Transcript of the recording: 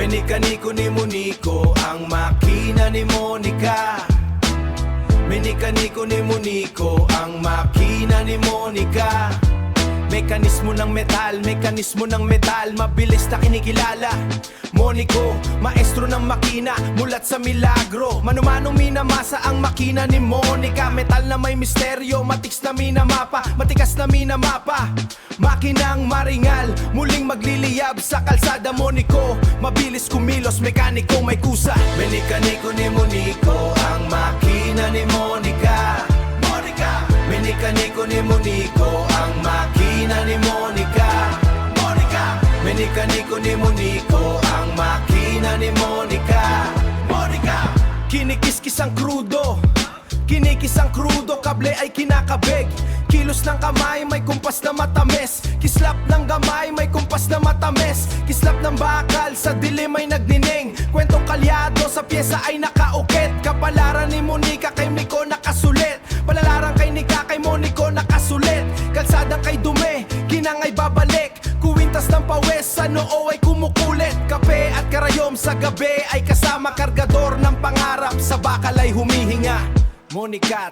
Menika-niko ni Monico, ang makina ni Monica. Menika-niko ni Monico, ang makina ni Monica. Mekanismo ng metal, mabilis na kinikilala. Monico, maestro ng makina, mulat sa milagro. Mano-manong minamasa ang makina ni Monica. Metal na may misteryo, matiks na minamapa, matikas na minamapa. Makinang maringal, muling magliliyab sa kalsada. Monico, mabilis kumilos, mekaniko may kusa. Menika-niko ni Monico, ang makina ni Monica. Monica, menika-niko ni Monico, ang makina ni Monica. Monica, menika-niko ni Monico, ang makina ni Monica. Monica, kinikis-kis ang krudo, kinikis ang krudo, kable ay kinakabig. Kilos ng kamay, may kumpas na matamis. Kislap ng gamay, may kumpas na matamis. Kislap ng bakal, sa dilim ay nagnining. Kwentong kalyado, sa pyesa ay nakaukit. Kapalaran ni Monica, kay Miko nakasulit. Palalaran kay Nika, kay Monico nakasulit. Kalsadang kay dumi, kinang ay babalik. Kuwintas ng pawes, sa noo ay kumukulit. Kape at karayom sa gabi ay kasama. Kargador ng pangarap, sa bakal ay humihinga. Monica.